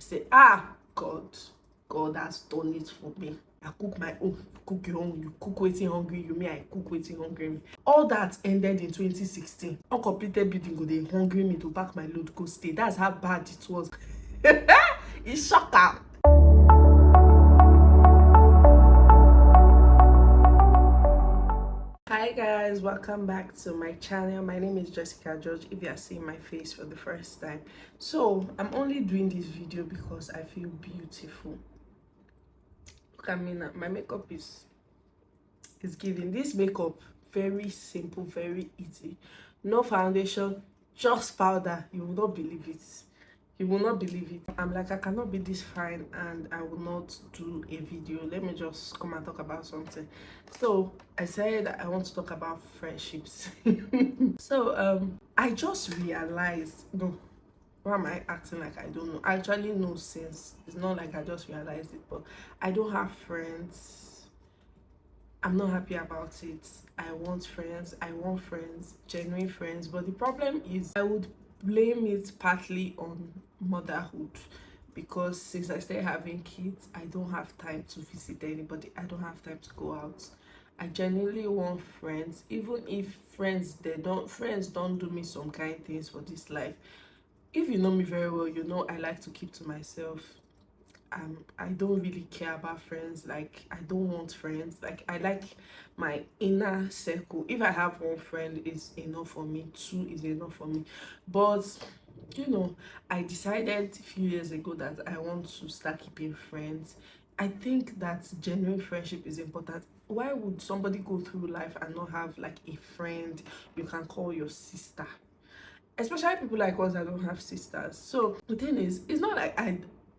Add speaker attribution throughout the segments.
Speaker 1: say, God has done it for me. I cook my own, cook your own, you cook waiting hungry, you me, I cook waiting hungry me. All that ended in 2016. Uncompleted building go dey hungry me to pack my load, go stay. That's how bad it was. It's shocker. Hi guys, welcome back to my channel. My name is Jessica George if you are seeing my face for the first time. So I'm only doing this video because I feel beautiful. Look at me now. My makeup is giving. This makeup, very simple, very easy. No foundation, just powder. You will not believe it. You will not believe it. I'm like, I cannot be this fine and I will not do a video. Let me just come and talk about something. So I said I want to talk about friendships. So I just realized, no, why am I acting like I don't know? I actually know since. It's not like I just realized it, but I don't have friends. I'm not happy about it. I want friends, genuine friends. But the problem is I would blame it partly on motherhood, because since I started having kids, I don't have time to visit anybody. I don't have time to go out. I genuinely want friends, even if friends don't do me some kind things for this life. If you know me very well, you know I like to keep to myself. I don't really care about friends. Like, I don't want friends. Like, I like my inner circle. If I have one friend, it's enough for me. Two is enough for me. But you know, I decided a few years ago that I want to start keeping friends. I think that genuine friendship is important. Why would somebody go through life and not have like a friend you can call your sister? Especially people like us that don't have sisters. So the thing is, it's not like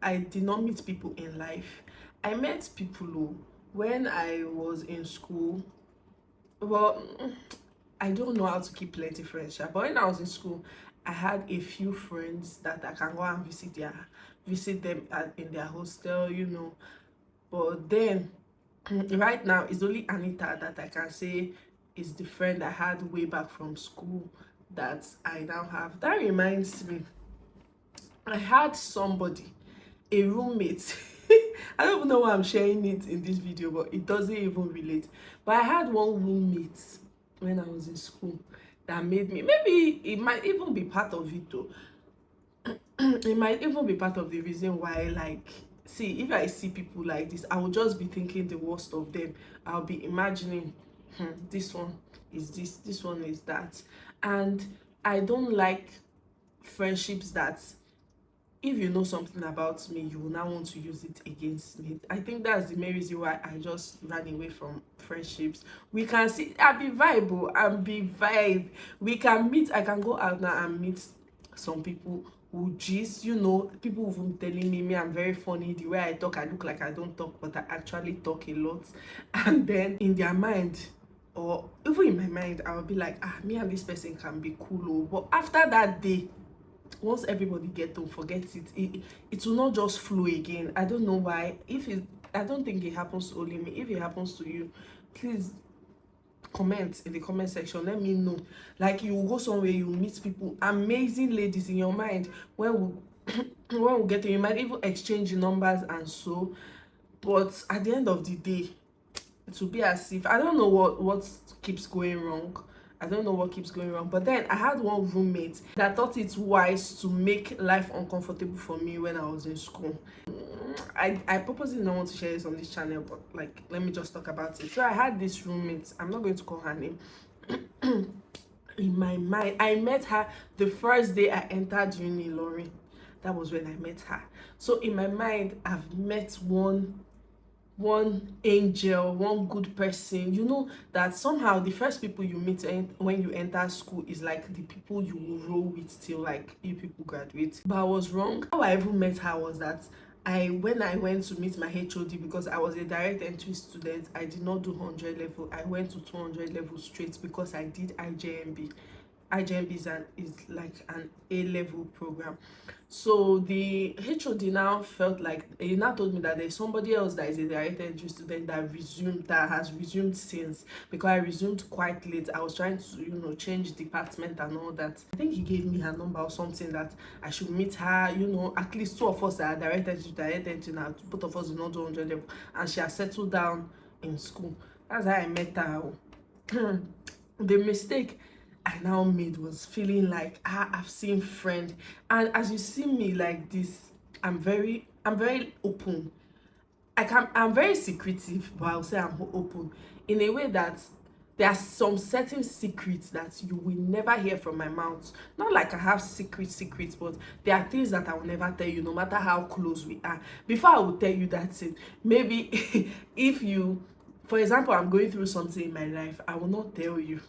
Speaker 1: I did not meet people in life. I met people when I was in school. Well, I don't know how to keep plenty friendship, but when I was in school, I had a few friends that I can go and visit them in their hostel, you know. But then right now it's only Anita that I can say is the friend I had way back from school that I now have. That reminds me, I had somebody, a roommate. I don't even know why I'm sharing it in this video, but it doesn't even relate. But I had one roommate when I was in school that made me, maybe it might even be part of it though. It might even be part of the reason why, like, see, if I see people like this, I will just be thinking the worst of them. I'll be imagining, this one is this one is that. And I don't like friendships that, if you know something about me, you will now want to use it against me. I think that's the main reason why I just ran away from friendships. We can see, I be vibe. We can meet. I can go out now and meet some people who gist, you know, people who've been telling me I'm very funny. The way I talk, I look like I don't talk, but I actually talk a lot. And then in their mind, or even in my mind, I'll be like, me and this person can be cool. But after that day, once everybody get to forget it will not just flow again. I don't know why. I don't think it happens to only me. If it happens to you, please comment in the comment section, let me know. Like, you will go somewhere, you will meet people, amazing ladies in your mind. When we get to, you might even exchange numbers and so, but at the end of the day, it will be as if, I don't know what keeps going wrong. I don't know what keeps going wrong. But then I had one roommate that thought it wise to make life uncomfortable for me when I was in school. I purposely don't want to share this on this channel, but like, let me just talk about it. So I had this roommate, I'm not going to call her name. In my mind, I met her the first day I entered uni, Lauren. That was when I met her. So in my mind, I've met one angel, one good person. You know that somehow the first people you meet when you enter school is like the people you will roll with till like you people graduate. But I was wrong. How I even met her was that when I went to meet my HOD, because I was a direct entry student, I did not do 100 level. I went to 200 level straight because I did IJMB. IJMB is like an A-level program. So the HOD now felt like, he now told me that there's somebody else that is a direct entry student that has resumed since, because I resumed quite late. I was trying to, change department and all that. I think he gave me her number or something, that I should meet her. At least two of us that are direct entry now, both of us in not 100 level, and she has settled down in school. That's how I met her. The mistake I now made was feeling like, I've seen friend. And as you see me like this, I'm very open. I'm very secretive, but I'll say I'm open in a way that there are some certain secrets that you will never hear from my mouth. Not like I have secrets, but there are things that I will never tell you, no matter how close we are. Before I will tell you that thing, maybe if you, for example, I'm going through something in my life, I will not tell you,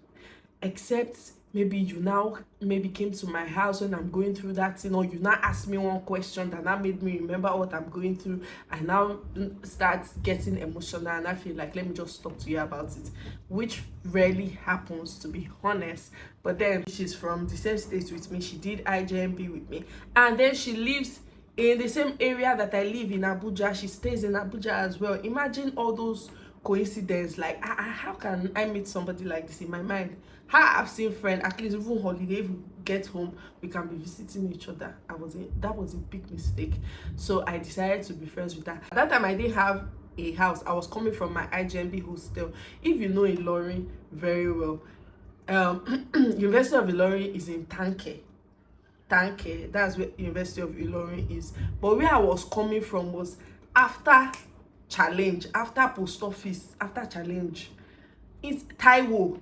Speaker 1: except maybe you now came to my house when I'm going through that thing, or you now asked me one question that now made me remember what I'm going through. I now start getting emotional and I feel like, let me just talk to you about it, which rarely happens, to be honest. But then she's from the same state with me, she did IJMB with me, and then she lives in the same area that I live in, Abuja. She stays in Abuja as well. Imagine all those coincidence. Like, how can I meet somebody like this? In my mind, I've seen friend, at least even holiday, if we get home we can be visiting each other. That was a big mistake. So I decided to be friends with her. At that time I didn't have a house. I was coming from my IJMB hostel. If you know Ilorin very well, University of Ilorin is in Tanke. That's where University of Ilorin is. But where I was coming from was after Challenge, after post office, after Challenge. It's Taiwo.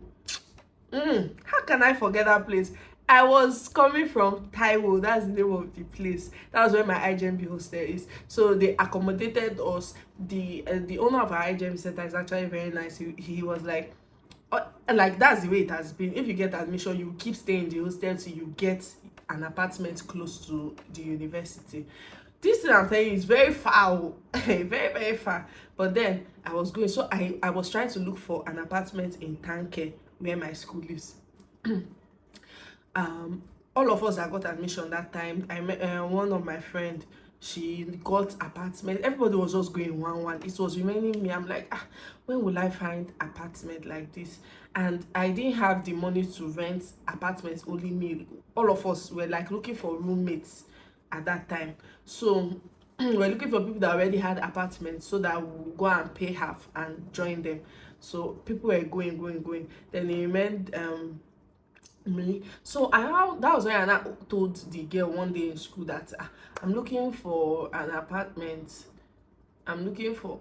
Speaker 1: How can I forget that place? I was coming from Taiwo. That's the name of the place. That was where my IJMB hostel is. So they accommodated us. The owner of our IJMB center is actually very nice. He was like, like, that's the way it has been. If you get admission, you keep staying in the hostel till you get an apartment close to the university. This thing I'm telling you is very far. Very far. But then I was going, so I was trying to look for an apartment in Tanke, where my school is. All of us that got admission that time, I met one of my friend. She got apartment. Everybody was just going one. It was remaining me. I'm like, when will I find apartment like this? And I didn't have the money to rent apartments. Only me. All of us were like looking for roommates at that time. So we're looking for people that already had apartments, so that we'll go and pay half and join them. So people were going. Then they remained me. So that was when I told the girl one day in school that I'm looking for an apartment. I'm looking for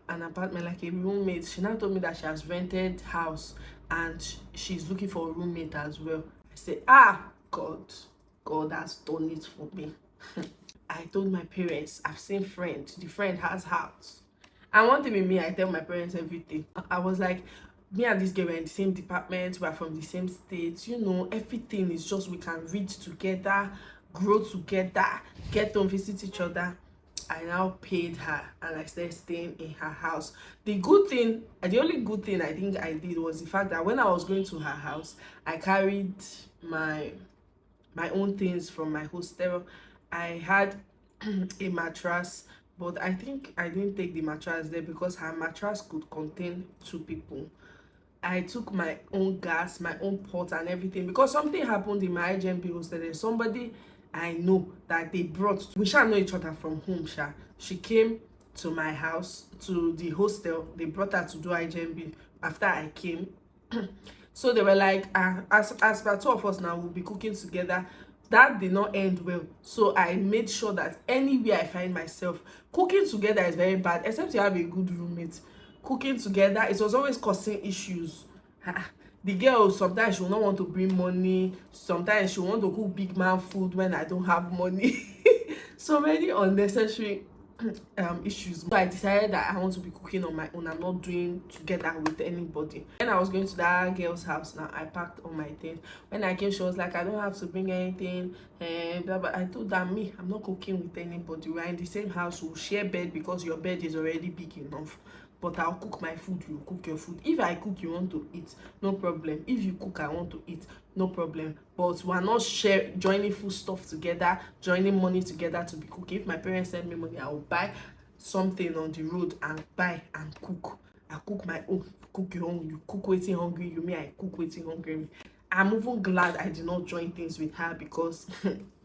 Speaker 1: an apartment, like a roommate. She now told me that she has rented house and she's looking for a roommate as well. I said, God has done it for me. I told my parents, I've seen friend. The friend has house. And one thing with me, I tell my parents everything. I was like, me and this girl were in the same department, we're from the same state, everything is just, we can read together, grow together, get to visit each other. I now paid her and I started staying in her house. The only good thing I think I did was the fact that when I was going to her house, I carried my own things from my hostel. I had a mattress, but I think I didn't take the mattress there because her mattress could contain 2 people. I took my own gas, my own pot and everything, because something happened in my IJMB hostel. There's somebody I know that they brought. We shall know each other from home, sha. She came to my house, to the hostel. They brought her to do IJMB after I came. So they were like, as per 2 of us now, we'll be cooking together. That did not end well. So I made sure that anywhere I find myself, cooking together is very bad, except you have a good roommate. Cooking together, it was always causing issues. The girl, sometimes she will not want to bring money. Sometimes she will want to cook big man food when I don't have money. So many unnecessary issues. So I decided that I want to be cooking on my own. I'm not doing together with anybody. When I was going to that girl's house now, I packed all my things. When I came, she was like, I don't have to bring anything, and blah, blah. I told her, I'm not cooking with anybody. We're in the same house, we'll share bed because your bed is already big enough. but I'll cook my food, you cook your food. If I cook, you want to eat, no problem. If you cook, I want to eat, no problem. But we're not joining food stuff together, joining money together to be cooking. If my parents send me money, I'll buy something on the road and buy and cook. I cook my own, cook your own. You cook waiting hungry, you me, I cook waiting hungry. I'm even glad I did not join things with her, because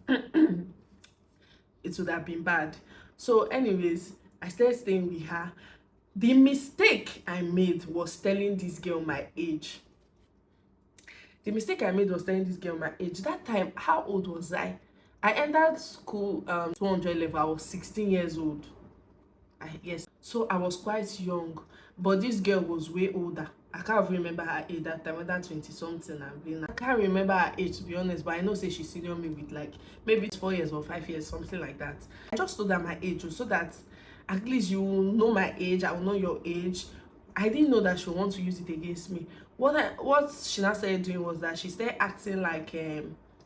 Speaker 1: it would have been bad. So anyways, I started staying with her. The mistake I made was telling this girl my age. The mistake I made was telling this girl my age. That time, how old was I? I entered school 200 level. I was 16 years old. Yes, so I was quite young, but this girl was way older. I can't remember her age that time, whether 20 something. I can't remember her age, to be honest, but I know say she senior me with like maybe 4 years or 5 years, something like that. I just told her my age so that at least you will know my age, I will know your age. I didn't know that she would want to use it against me. What she now started doing was that she started acting like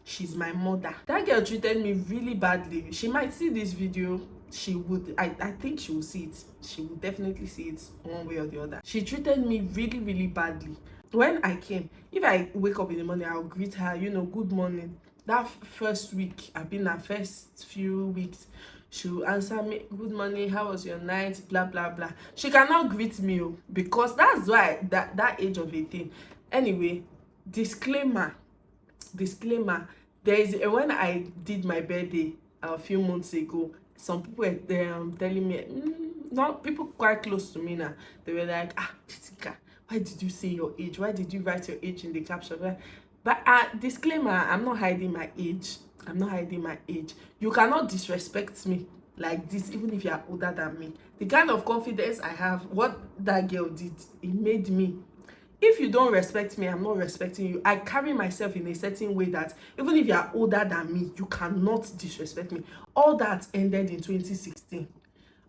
Speaker 1: she's my mother. That girl treated me really badly. She might see this video. She would, I think she will see it. She will definitely see it one way or the other. She treated me really, really badly. When I came, if I wake up in the morning, I'll greet her, you know, good morning. That first week, I've been that first few weeks, she'll answer me, good morning, how was your night, blah blah blah. She cannot greet me, because that's why that age of 18. Anyway, disclaimer, there is when I did my birthday a few months ago, some people were telling me, not people quite close to me now, they were like, Jessica, why did you say your age? Why did you write your age in the caption? But disclaimer, I'm not hiding my age. I'm not hiding my age. You cannot disrespect me like this, even if you are older than me. The kind of confidence I have, what that girl did, it made me. If you don't respect me, I'm not respecting you. I carry myself in a certain way that even if you are older than me, you cannot disrespect me. All that ended in 2016.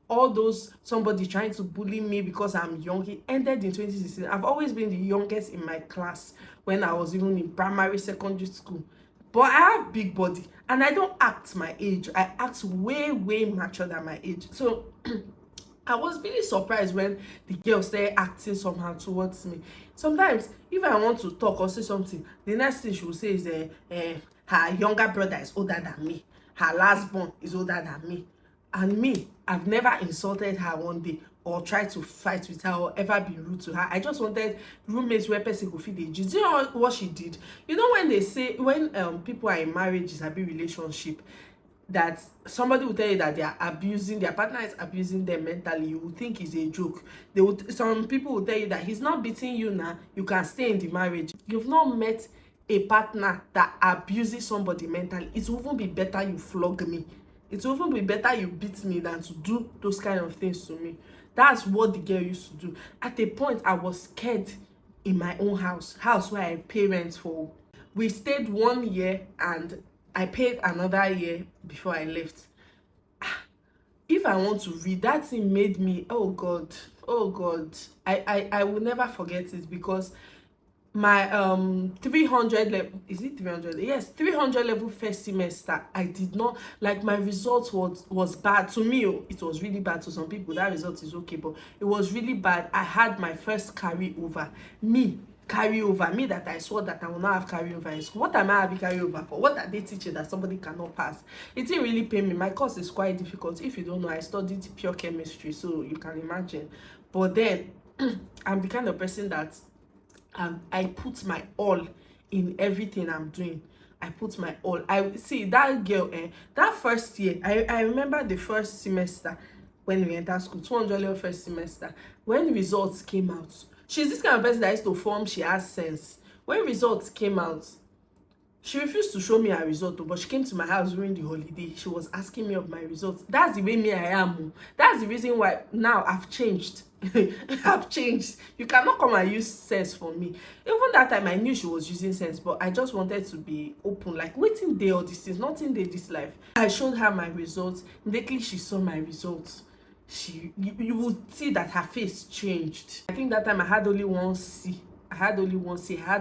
Speaker 1: All those somebody trying to bully me because I'm young, it ended in 2016. I've always been the youngest in my class when I was even in primary, secondary school. But I have big body and I don't act my age. I act way, way mature than my age. So I was really surprised when the girl started acting somehow towards me. Sometimes, if I want to talk or say something, the next thing she will say is her younger brother is older than me. Her last born is older than me. And me, I've never insulted her one day or tried to fight with her or ever be rude to her. I just wanted roommates where person could feed the do you know what she did? You know when they say, when people are in marriages, a big relationship, that somebody will tell you that they are abusing, their partner is abusing them mentally, you will think it's a joke. Some people will tell you that he's not beating you now, you can stay in the marriage. You've not met a partner that abuses somebody mentally. It will even be better you flog me. It will even be better you beat me than to do those kind of things to me. That's what the girl used to do. At a point, I was scared in my own house where I pay rent for. We stayed 1 year and I paid another year before I left. If I want to read, that thing made me, oh God, I will never forget it, because my 300 level, is it 300, yes, 300 level first semester, I did not like, my result was bad to me. It was really bad. To some people that result is okay, but it was really bad. I had my first carry over. Me that I swore that I will not have carry over in school. What am I having carry over for? What are they teaching that somebody cannot pass? It didn't really pay me. My course is quite difficult. If you don't know, I studied pure chemistry, so you can imagine. But then I'm the kind of person that I put my all in everything I'm doing. I put my all. I see that girl, that first year, I remember the first semester when we entered school, 200 level first semester, when results came out. She's this kind of person that used to form, she has sense. When results came out, she refused to show me her result, but she came to my house during the holiday. She was asking me of my results. That's the way me I am. That's the reason why now I've changed. I've changed. You cannot come and use sense for me. Even that time I knew she was using sense, but I just wanted to be open. Like, waiting day all these things, nothing day this life. I showed her my results. Immediately she saw my results, you would see that her face changed. I think that time I had only one C. I had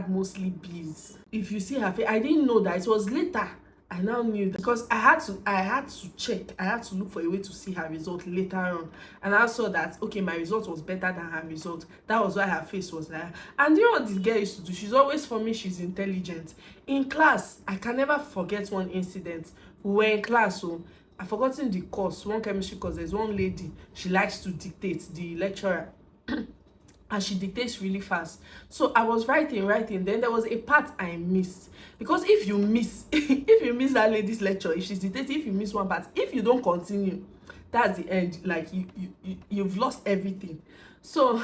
Speaker 1: mostly B's. If you see her face, I didn't know that. It was later I now knew that because I had to look for a way to see her result later on. And I saw that okay, my result was better than her result. That was why her face was like. And you know what this girl used to do? She's always, for me, she's intelligent. In class, I can never forget one incident. We were in class, so I've forgotten the course, one chemistry course. There's one lady, she likes to dictate, the lecturer. And she dictates really fast. So I was writing, then there was a part I missed. Because if you miss, if you miss that lady's lecture, if she's dictating, if you miss one part, if you don't continue, that's the end. Like you've lost everything. So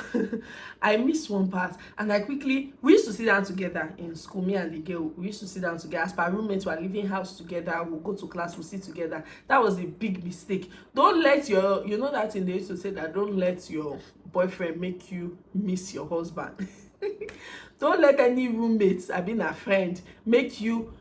Speaker 1: I missed one part, and I quickly, we used to sit down together in school, me and the girl. We used to sit down together as per roommates. We're living house together, we'll go to class, we'll sit together. That was a big mistake. Don't let your, you know that thing they used to say, that don't let your boyfriend make you miss your husband. Don't let any roommates, I mean a friend, make you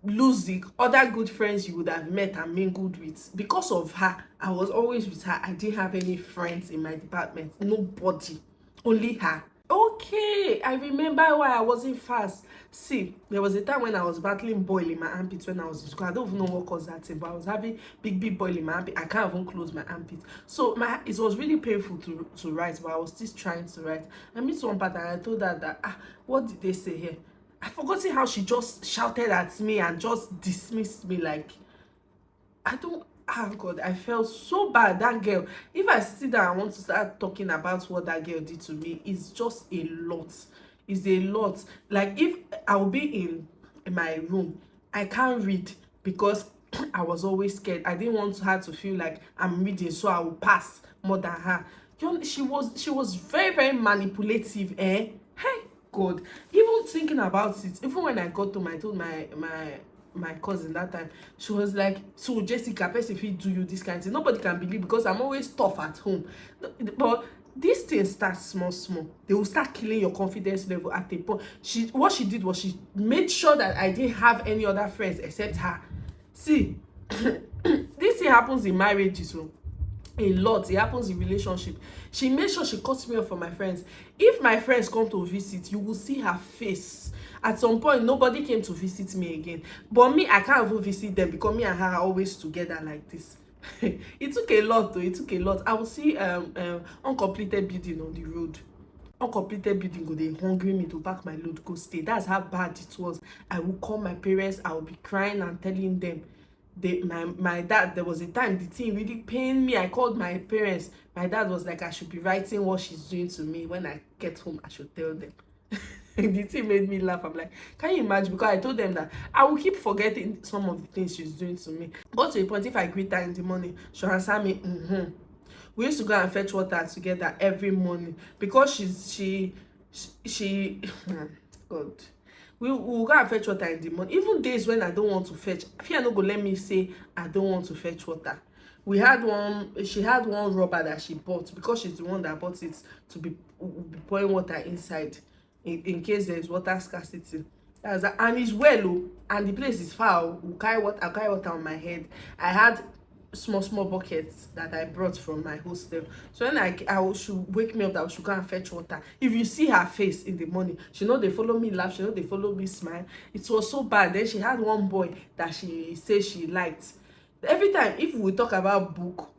Speaker 1: lose the other good friends you would have met and mingled with. Because of her, I was always with her. I didn't have any friends in my department, nobody, only her. Okay, I remember why I wasn't fast. See, there was a time when I was battling boil in my armpit when I was in school. I don't even know what caused that thing, but I was having big boil in my armpit. I can't even close my armpit. So it was really painful to write, but I was still trying to write. I missed one part and I told her that, what did they say here? I forgot how she just shouted at me and just dismissed me. Like, I don't, oh God, I felt so bad. That girl, if I sit down and want to start talking about what that girl did to me, it's just a lot. It's a lot. Like, if I will be in my room, I can't read because I was always scared. I didn't want her to feel like I'm reading, so I will pass more than her. You know, she was very manipulative, eh? Hey, God. Even thinking about it, even when I got home, I told my cousin that time. She was like, so Jessica, person, if he do you this kind of thing, nobody can believe, because I'm always tough at home. But this thing starts small. They will start killing your confidence level at a point. What she did was she made sure that I didn't have any other friends except her. See, this thing happens in marriages, so a lot. It happens in relationship. She made sure she cuts me off for my friends. If my friends come to visit, you will see her face. At some point, nobody came to visit me again, but me, I can't even visit them because me and her are always together like this. It took a lot though. It took a lot. I will see uncompleted building on the road. Uncompleted building go, they hungry me to pack my load, go stay. That's how bad it was. I will call my parents. I will be crying and telling them. My dad, there was a time the thing really pained me. I called my parents. My dad was like, I should be writing what she's doing to me. When I get home, I should tell them. The thing made me laugh. I'm like, can you imagine? Because I told them that I will keep forgetting some of the things she's doing to me. But to a point, if I greet her in the morning, she'll answer me, We used to go and fetch water together every morning because she God. We will go and fetch water in the morning. Even days when I don't want to fetch, Fia no go let me say I don't want to fetch water. She had one rubber that she bought because she's the one that bought it to be pouring water inside in case there is water scarcity. And it's well, and the place is far. I'll carry water on my head. I had small buckets that I brought from my hostel. So when should wake me up that I should go and fetch water. If you see her face in the morning, she know they follow me laugh, she know they follow me smile. It was so bad. Then she had one boy that she says she liked. Every time if we talk about book,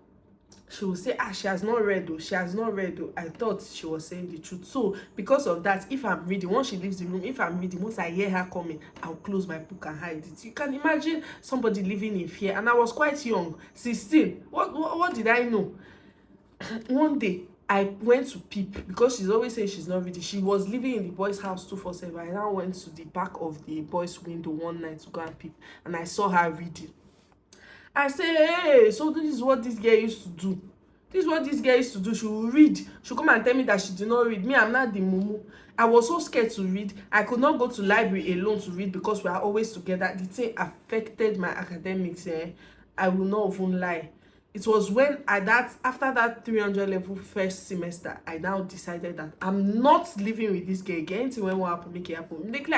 Speaker 1: she will say, she has not read though, she has not read though. I thought she was saying the truth. So because of that, if I'm reading, once she leaves the room, if I'm reading, once I hear her coming, I'll close my book and hide it. You can imagine somebody living in fear. And I was quite young, 16. What did I know? One day I went to peep because she's always saying she's not reading. She was living in the boys' house 247. I now went to the back of the boys' window one night to go and peep, and I saw her reading. I say, hey, so this is what this girl used to do. This is what this girl used to do. She will read. She'll come and tell me that she did not read. Me, I'm not the mumu. I was so scared to read. I could not go to library alone to read because we are always together. The thing affected my academics. I will not even lie. It was when after that 300 level first semester, I now decided that I'm not living with this girl again. Anything when what happen, make it happen. Immediately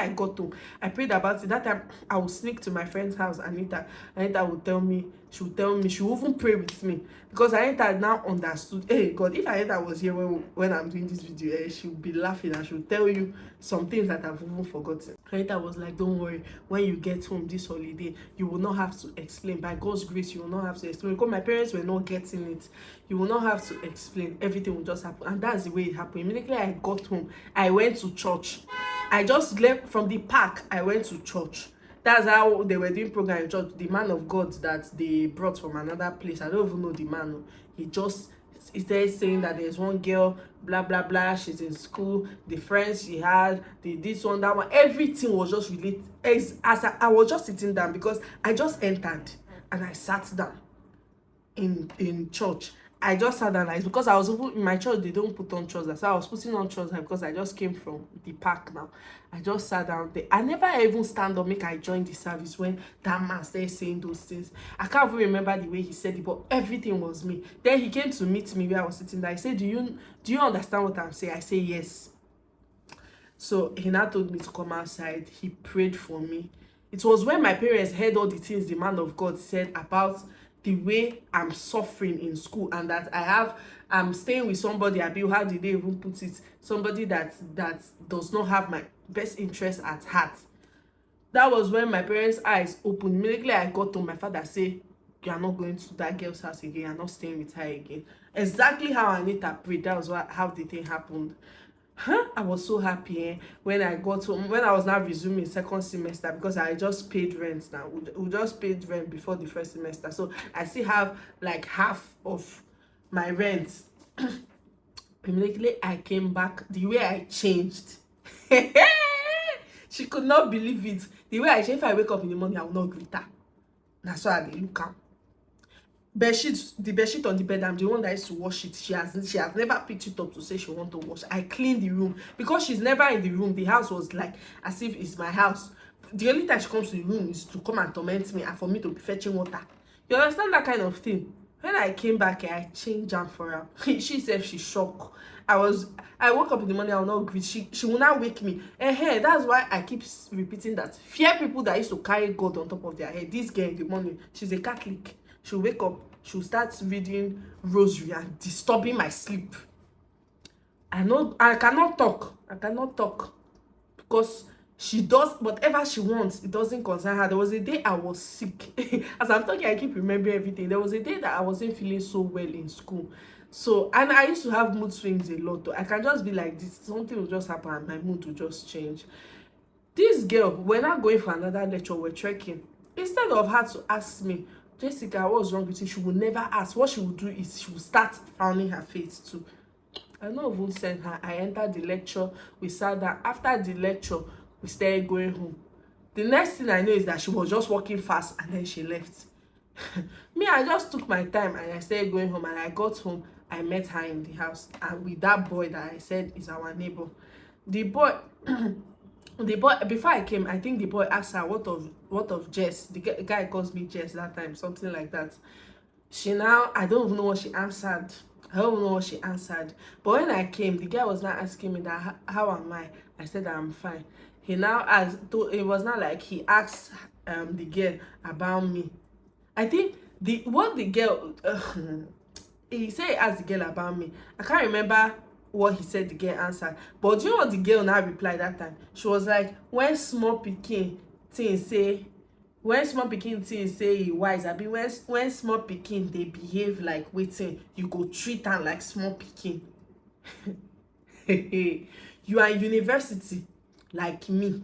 Speaker 1: I prayed about it. That time I would sneak to my friend's house, Anita. Anita would tell me she would tell me, she would even pray with me, because Anita now understood. Hey God, if Anita was here when I'm doing this video, she would be laughing and she would tell you some things that I've even forgotten. Anita was like, don't worry, when you get home this holiday, you will not have to explain. By God's grace, you will not have to explain, because my parents were not getting it. You will not have to explain, everything will just happen. And that's the way it happened. Immediately I got home, I went to church. I just left from the park, I went to church. That's how they were doing program in church. The man of God that they brought from another place, I don't even know the man. He just started saying that there's one girl, blah blah blah, she's in school, the friends she had, the this one, that one, everything was just related. As I was just sitting down, because I just entered and I sat down in church. I just sat down, like, because I was in my church, they don't put on trousers, so I was putting on trousers because I just came from the park now. I just sat down there. I never even stand up make I join the service when that man started saying those things. I can't even remember the way he said it, but everything was me. Then he came to meet me where I was sitting there. He said, do you understand what I'm saying? I say yes. So he now told me to come outside. He prayed for me. It was when my parents heard all the things the man of God said about the way I'm suffering in school, and that I'm staying with somebody, how did they even put it, somebody that does not have my best interest at heart. That was when my parents' eyes opened. Immediately I got to my father say, you are not going to that girl's house again, you're not staying with her again. Exactly how Anita prayed, that was how the thing happened. I was so happy when I got home, when I was now resuming second semester, because I just paid rent now. We just paid rent before the first semester, so I still have like half of my rent. Immediately I came back, the way I changed. She could not believe it. The way I changed. If I wake up in the morning, I will not greet her. That's why I look am. The bedsheet on the bed, I'm the one that used to wash it. She has never picked it up to say she want to wash. I cleaned the room, because she's never in the room. The house was like as if it's my house. The only time she comes to the room is to come and torment me and for me to be fetching water. You understand that kind of thing? When I came back, I changed jam for her. She said she shocked. I woke up in the morning, I will not greet. She will not wake me. Hey, that's why I keep repeating that. Fear people that used to carry God on top of their head. This girl in the morning, she's a Catholic. She'll wake up, she'll start reading rosary and disturbing my sleep. I cannot talk because she does whatever she wants. It doesn't concern her. There was a day I was sick. As I'm talking, I keep remembering everything. There was a day that I wasn't feeling so well in school. So, and I used to have mood swings a lot. I can just be like this, something will just happen and my mood will just change. This girl, we're not going for another lecture, we're trekking. Instead of her to ask me, Jessica, what's wrong with you? She will never ask. What she will do is she will start frowning her face too. I not even send her. I entered the lecture. We sat down. After the lecture, we started going home. The next thing I know is that she was just walking fast and then she left. Me, I just took my time and I started going home. And I got home. I met her in the house, and with that boy that I said is our neighbor. The boy. The boy, before I came, I think the boy asked her, what of Jess? The guy calls me Jess that time, something like that. I don't even know what she answered. But when I came, the guy was not asking me that, how am I? I said that I'm fine. He now asked, it was not like he asked the girl about me. I think he said he asked the girl about me. I can't remember what he said the girl answered, but do you know what the girl now replied that time? She was like, when small pikin things say he wise, I mean, when small pikin they behave like waiting, you go treat them like small pikin. You are in university like me.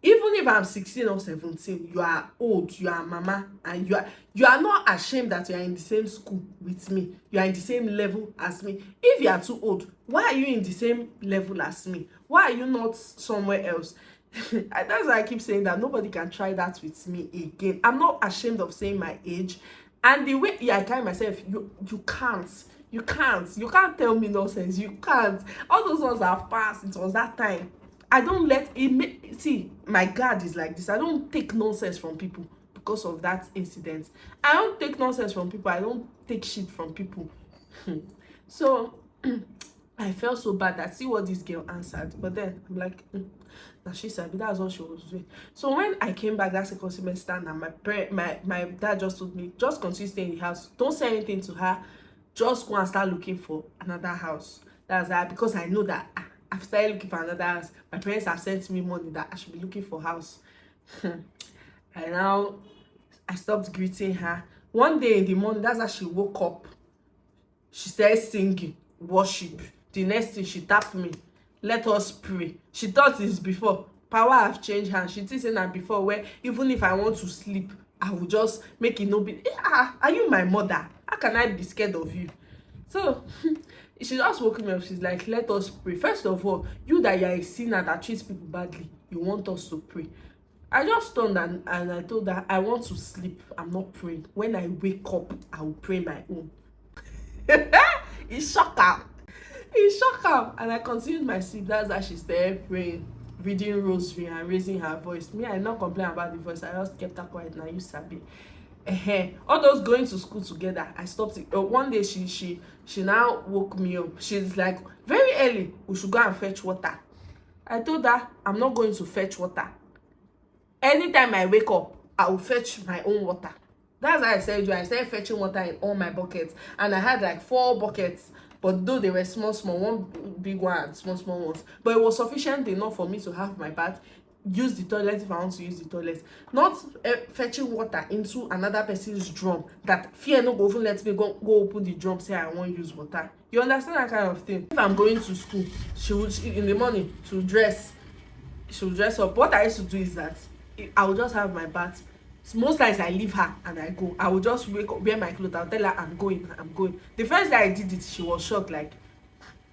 Speaker 1: Even if I'm 16 or 17, you are old, you are mama, and you are not ashamed that you are in the same school with me. You are in the same level as me. If you are too old, why are you in the same level as me? Why are you not somewhere else? That's why I keep saying that nobody can try that with me again. I'm not ashamed of saying my age. And the way I carry myself, you can't tell me nonsense. You can't. All those ones have passed. It was that time. I don't let it see, my guard is like this. I don't take nonsense from people because of that incident. I don't take nonsense from people. I don't take shit from people. So I felt so bad that see what this girl answered, but then I'm like, now she said that's what she was doing. So when I came back that second semester, and my dad just told me, just continue staying in the house, don't say anything to her, just go and start looking for another house. That's that, because I know that I've started looking for another house. My parents have sent me money that I should be looking for house. And now I stopped greeting her. One day in the morning, that's how she woke up. She started singing worship. The next thing, she tapped me, let us pray. She thought it's before. Power have changed hands. She thinks that before, where even if I want to sleep, I will just make it no be. Are you my mother? How can I be scared of you? So she just woke me up. She's like, let us pray. First of all, you that you're a sinner that treats people badly, you want us to pray. I just turned and I told her, I want to sleep. I'm not praying. When I wake up, I will pray my own. It shocked her. It shocked her. And I continued my sleep. That's how she started praying, reading rosary and raising her voice. Me, I not complain about the voice. I just kept her quiet. Now you sabi. All those going to school together, I stopped it. One day she now woke me up. She's like, very early, we should go and fetch water. I told her, I'm not going to fetch water. Anytime I wake up, I will fetch my own water. That's how I said you. I started fetching water in all my buckets, and I had like 4 buckets, but though they were small, one big one and small ones, but it was sufficient enough for me to have my bath, use the toilet if I want to use the toilet, not fetching water into another person's drum that fear no go even let me go open the drum, say I won't use water. You understand that kind of thing? If I'm going to school, she would in the morning, she would dress up. What I used to do is that I will just have my bath. Most times I leave her and I go. I will just wake up, wear my clothes. I'll tell her I'm going. The first day I did it, she was shocked, like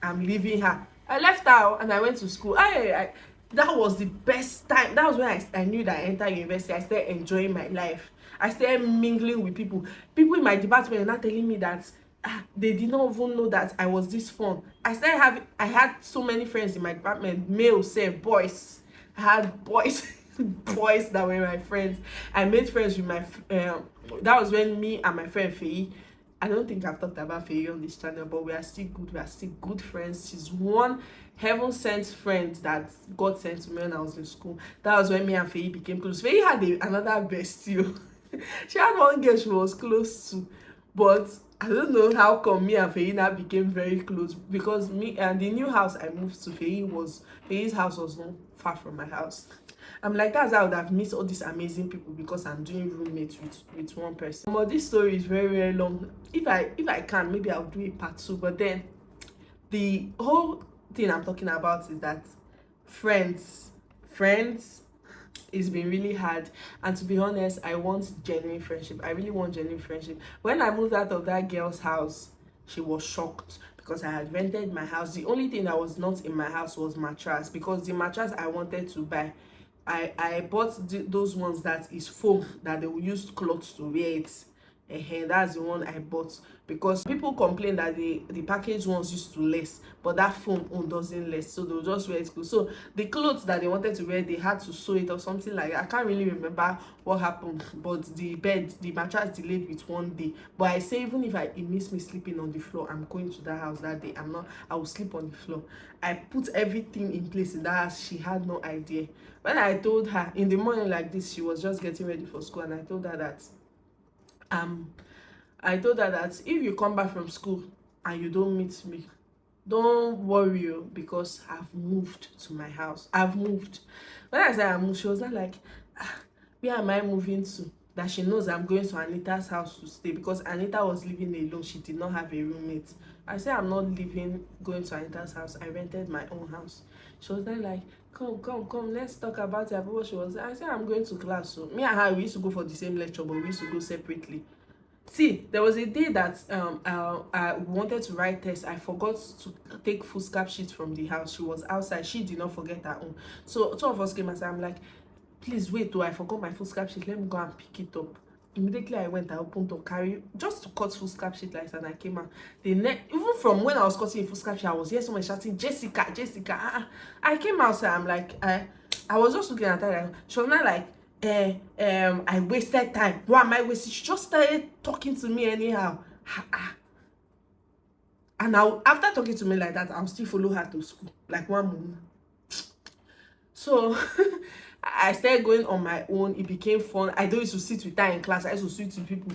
Speaker 1: I'm leaving her. I left her and I went to school. That was the best time. That was when I knew that I entered university. I started enjoying my life. I started mingling with people. People in my department are not telling me that they did not even know that I was this fun. I had so many friends in my department, male, boys. I had boys. Boys that were my friends. I made friends with my that was when me and my friend Faye, I don't think I've talked about Faye on this channel, but we are still good friends. She's one heaven sent friend that God sent to me when I was in school. That was when me and Faye became close. Faye had another bestie. She had one girl she was close to, but I don't know how come me and Faye now became very close, because me and the new house I moved to, Faye's house was not far from my house. I'm like, that's how I would have missed all these amazing people, because I'm doing roommates with one person. But this story is very, very long. If I can, maybe I'll do a part 2. But then the whole thing I'm talking about is that friends, it's been really hard. And to be honest, I want genuine friendship. I really want genuine friendship. When I moved out of that girl's house, she was shocked because I had rented my house. The only thing that was not in my house was mattress, because the mattress I wanted to buy, I bought those ones that is foam, that they will use clothes to wear it. That's the one I bought, because people complain that the packaged ones used to less, but that foam one doesn't less, so they'll just wear it. So the clothes that they wanted to wear, they had to sew it or something like that. I can't really remember what happened, but the mattress delayed with 1 day. But I say, even if it makes me sleeping on the floor, I'm going to that house that day. I will sleep on the floor. I put everything in place in that house. She had no idea. When I told her in the morning like this, she was just getting ready for school, and I told her that if you come back from school and you don't meet me, don't worry, because I've moved to my house. I've moved. When I said I moved, she was not like, where am I moving to? That she knows I'm going to Anita's house to stay, because Anita was living alone. She did not have a roommate. I said, I'm not going to Anita's house. I rented my own house. She was then like, come, let's talk about it. What she was. I said, I'm going to class. So me and her, we used to go for the same lecture, but we used to go separately. See, there was a day that I wanted to write tests. I forgot to take foolscap sheets from the house. She was outside. She did not forget her own. So 2 of us came and said, I'm like, please wait, I forgot my foolscap sheet. Let me go and pick it up. Immediately I went, I opened to carry, just to cut foolscap sheet like that, and I came out. Even from when I was cutting foolscap sheet, I was here someone shouting, Jessica. I came outside. I'm like, I was just looking at her. She was not like, I wasted time. Why am I wasting? She just started talking to me anyhow. And And now, after talking to me like that, I'll still follow her to school like one mom. So I started going on my own. It became fun. I don't used to sit with her in class. I used to sit with people,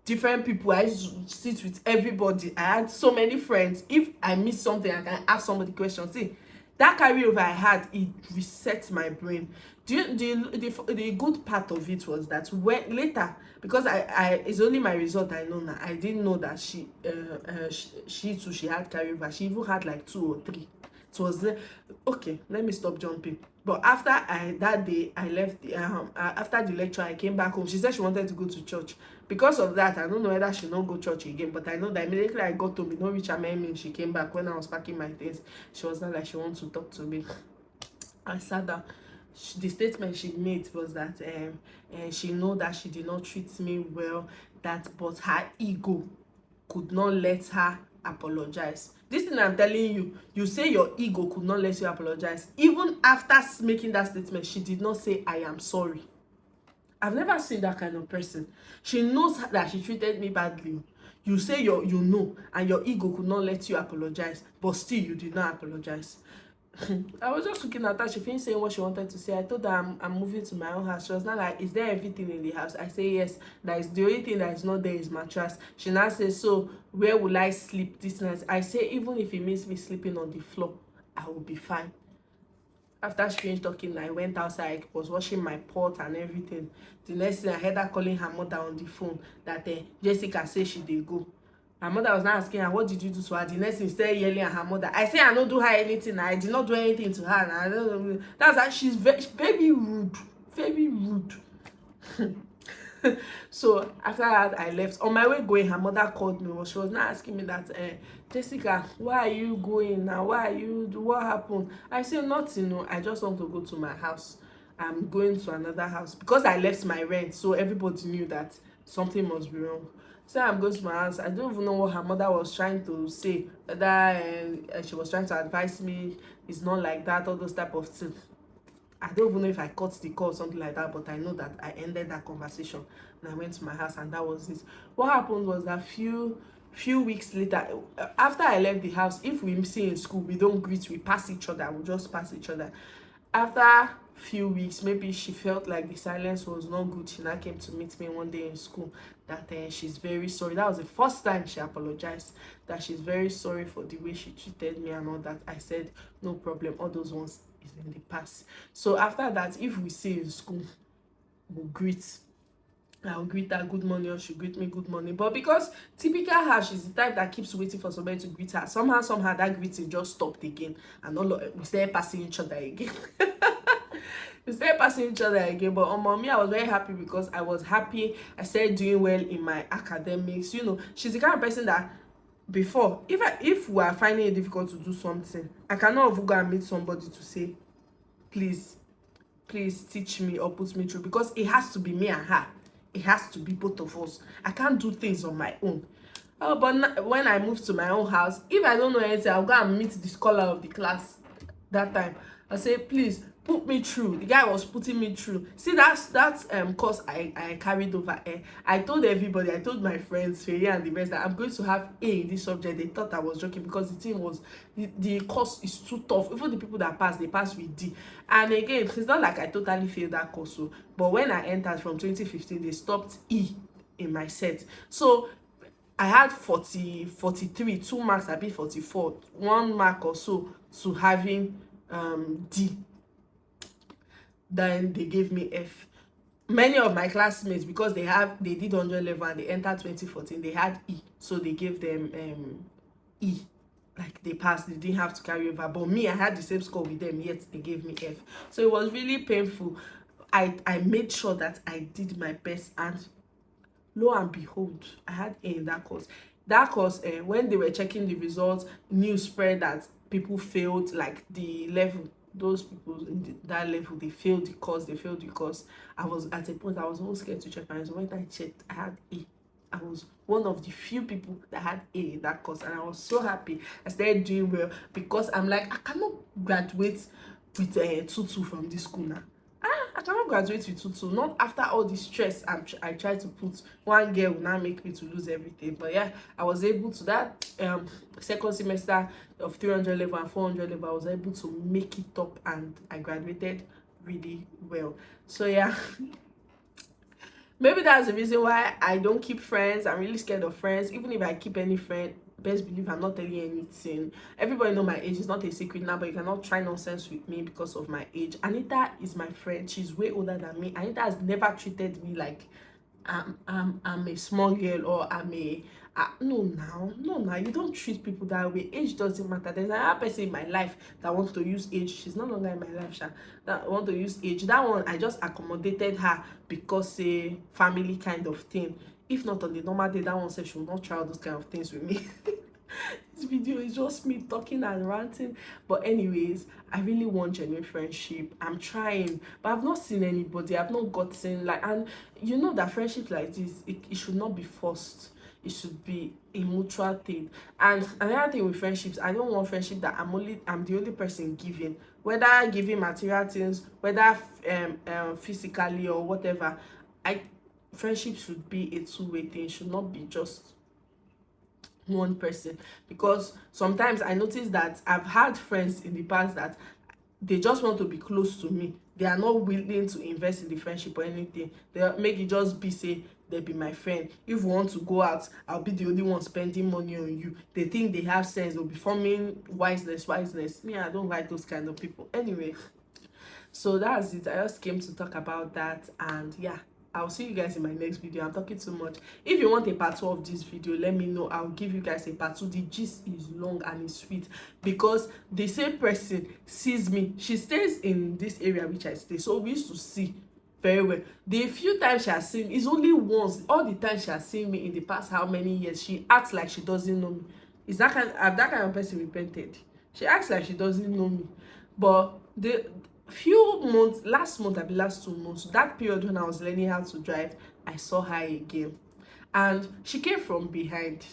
Speaker 1: different people. I used to sit with everybody. I had so many friends. If I miss something, I can ask somebody questions. See, that carryover I had, it reset my brain. The good part of it was that when later, because I it's only my result I know now. I didn't know that she too, she had carryover. She even had like 2 or 3. It was okay. Let me stop jumping. But after that day I left after the lecture, I came back home. She said she wanted to go to church. Because of that, I don't know whether she not go church again, but I know that immediately I got home, no reach her, she came back. When I was packing my things, she was not like she wants to talk to me. I sat down. The statement she made was that she know that she did not treat me well, that but her ego could not let her apologize. This thing I'm telling you, you say your ego could not let you apologize. Even after making that statement, she did not say I am sorry. I've never seen that kind of person. She knows that she treated me badly. You say you know, and your ego could not let you apologize, but still you did not apologize. I was just looking at her. She finished saying what she wanted to say. I told her I'm moving to my own house. She was not like, is there everything in the house? I say yes. That is the only thing that is not there is mattress. She now says, so where will I sleep this night? I say, even if it means me sleeping on the floor, I will be fine. After she finished talking, I went outside, was washing my pot and everything. The next thing, I heard her calling her mother on the phone that Jessica said she did go. Her mother was now asking her, what did you do to her? The next thing, started yelling at her mother. I say I don't do her anything. I did not do anything to her. I don't know. That's why she's very rude. Very rude. So after that, I left. On my way going, her mother called me. She was now asking me that, Jessica, why are you going now? What happened? I said, nothing. No, I just want to go to my house. I'm going to another house because I left my rent. So everybody knew that something must be wrong. So I'm going to my house. I don't even know what her mother was trying to say. That she was trying to advise me. It's not like that. All those type of things. I don't even know if I cut the call or something like that, but I know that I ended that conversation and I went to my house, and that was it. What happened was that few weeks later, after I left the house, if we see in school, we don't greet, we pass each other, we just pass each other. After few weeks, maybe she felt like the silence was not good. She now came to meet me one day in school that she's very sorry. That was the first time she apologized, that she's very sorry for the way she treated me and all that. I said, no problem, all those ones is in the past. So after that, if we see in school, we'll greet. I'll greet her good morning, or she'll greet me good morning. But because typical her, she's the type that keeps waiting for somebody to greet her. Somehow that greeting just stopped again, and we started passing each other again. We started passing each other again. But on me, I was very happy because I was happy. I started doing well in my academics. You know, she's the kind of person that before, if we are finding it difficult to do something, I cannot even go and meet somebody to say, please teach me or put me through, because it has to be me and her. It has to be both of us. I can't do things on my own. Oh, but when I moved to my own house, if I don't know anything, I'll go and meet the scholar of the class. That time I say, please put me through. The guy was putting me through. See, that's course I carried over. I told everybody, I told my friends, Faye and the rest, that I'm going to have A in this subject. They thought I was joking because the thing was, the course is too tough. Even the people that passed, they passed with D. And again, it's not like I totally failed that course. So, but when I entered from 2015, they stopped E in my set. So I had 43, 2 marks, I beat 44, 1 mark or so to having D. Then they gave me F. Many of my classmates, because they did 100 level and they entered 2014, they had E, so they gave them E. Like they passed, they didn't have to carry over. But me, I had the same score with them, yet they gave me F. So it was really painful. I made sure that I did my best, and lo and behold, I had A in that course. That course, when they were checking the results, news spread that people failed, like the level. Those people in that level, they failed the course. I was at a point, I was almost scared to check my results. When I checked, I had A. I was one of the few people that had A in that course, and I was so happy. I started doing well because I'm like, I cannot graduate with 2-2 from this school now. I cannot graduate with tutu, not after all the stress I tried to put. One girl will now make me to lose everything. But yeah, I was able to that second semester of 300 level and 400 level, I was able to make it up and I graduated really well. So yeah, maybe that's the reason why I don't keep friends. I'm really scared of friends. Even if I keep any friend, best believe I'm not telling you anything. Everybody know my age. It's not a secret now, but you cannot try nonsense with me because of my age. Anita is my friend. She's way older than me. Anita has never treated me like I'm a small girl, or I'm a no, you don't treat people that way. Age doesn't matter. There's another person in my life that wants to use age. She's no longer in my life, that want to use age. That one I just accommodated her because a family kind of thing. If not on the normal day, that one said she will not try all those kind of things with me. This video is just me talking and ranting. But anyways, I really want genuine friendship. I'm trying, but I've not seen anybody. I've not gotten like, and you know that friendship like this, it should not be forced. It should be a mutual thing. And another thing with friendships, I don't want friendship that I'm the only person giving, whether giving material things, whether physically or whatever. I Friendship should be a two-way thing. It should not be just one person, because sometimes I notice that I've had friends in the past that they just want to be close to me. They are not willing to invest in the friendship or anything. They make it just be say they be my friend. If we want to go out, I'll be the only one spending money on you. They think they have sense. They'll be forming wiseness. Me, I don't like those kind of people. Anyway, so that's it. I just came to talk about that, and yeah, I'll see you guys in my next video. I'm talking too much. If you want a part 2 of this video, let me know. I'll give you guys a part 2. The gist is long and it's sweet because the same person sees me. She stays in this area which I stay, so we used to see very well. The few times she has seen me is only once. All the time she has seen me in the past how many years, she acts like she doesn't know me. Is that kind of person repented? She acts like she doesn't know me. But the few months, last 2 months, that period when I was learning how to drive, I saw her again, and she came from behind.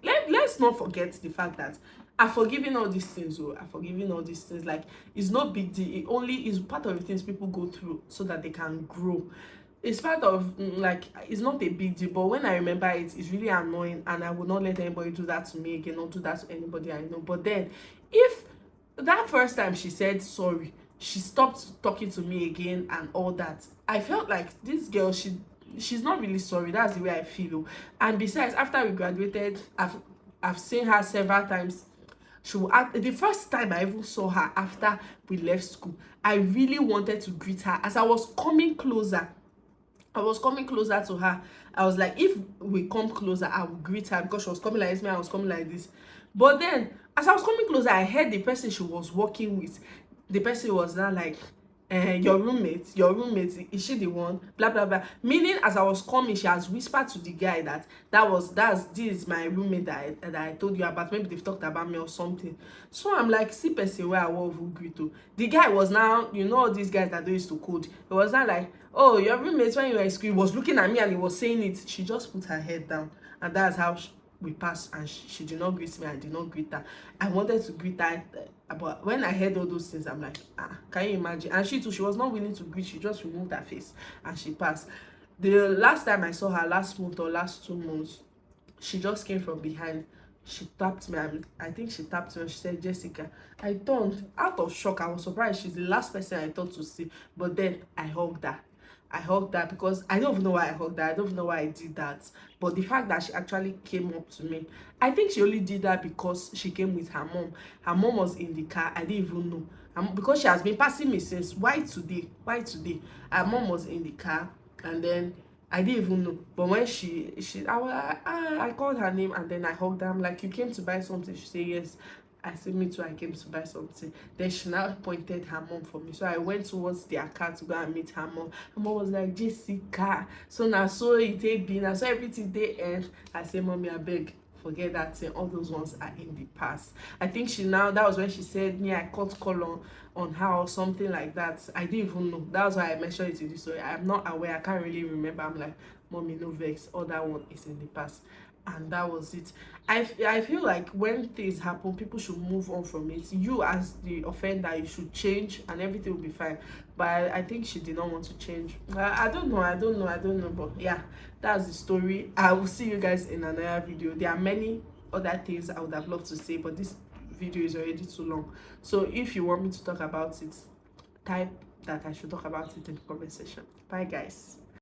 Speaker 1: Let's not forget the fact that I've forgiven all these things. I've forgiven all these things. Like, it's no big deal. It only is part of the things people go through so that they can grow. It's part of like, it's not a big deal, but when I remember it, it's really annoying, and I will not let anybody do that to me again, or do that to anybody I know. But then, if that first time she said sorry, she stopped talking to me again and all that, I felt like this girl, she's not really sorry. That's the way I feel. And besides, after we graduated, I've seen her several times. She will act. The first time I even saw her after we left school, I really wanted to greet her. As I was coming closer to her, I was like, if we come closer, I will greet her, because she was coming like this, me, I was coming like this. But then, as I was coming closer, I heard the person she was working with. The person was now like, your roommate, is she the one? Blah blah blah. Meaning, as I was coming, she has whispered to the guy this is my roommate that I told you about. Maybe they've talked about me or something. So I'm like, see person where I was greet to. The guy was now, you know, these guys that they used to code. It was not like, oh, your roommate when you were in school, he was looking at me and he was saying it. She just put her head down, and that's how we passed, and she did not greet me. I did not greet her. I wanted to greet her, but when I heard all those things, I'm like, can you imagine? And she too, she was not willing to greet. She just removed her face and she passed. The last time I saw her, last month or last 2 months, she just came from behind. She tapped me. I think she tapped me and she said, Jessica. I turned out of shock. I was surprised. She's the last person I thought to see. But then I hugged her. Because I don't even know why I hugged her. I don't even know why I did that. But the fact that she actually came up to me, I think she only did that because she came with her mom. Her mom was in the car. I didn't even know. Because she has been passing me since. Why today? Her mom was in the car, and then I didn't even know. But when I called her name, and then I hugged her. I'm like, you came to buy something? She said, yes. I said, me too, I came to buy something. Then she now pointed her mom for me. So I went towards their car to go and meet her mom. Her mom was like, Jessica. So now, so it been, and so everything they end. I said, mommy, I beg, forget that thing. All those ones are in the past. I think that was when she said, me, I caught call on her or something like that. I didn't even know. That was why I mentioned it in this story. I'm not aware. I can't really remember. I'm like, mommy, no vex. All that one is in the past. and that was it. I feel like when things happen, people should move on from it. You as the offender, you should change and everything will be fine. But I think she did not want to change. I don't know, but yeah, that's the story. I will see you guys in another video. There are many other things I would have loved to say, but this video is already too long. So if you want me to talk about it, type that I should talk about it in the comment section. Bye guys.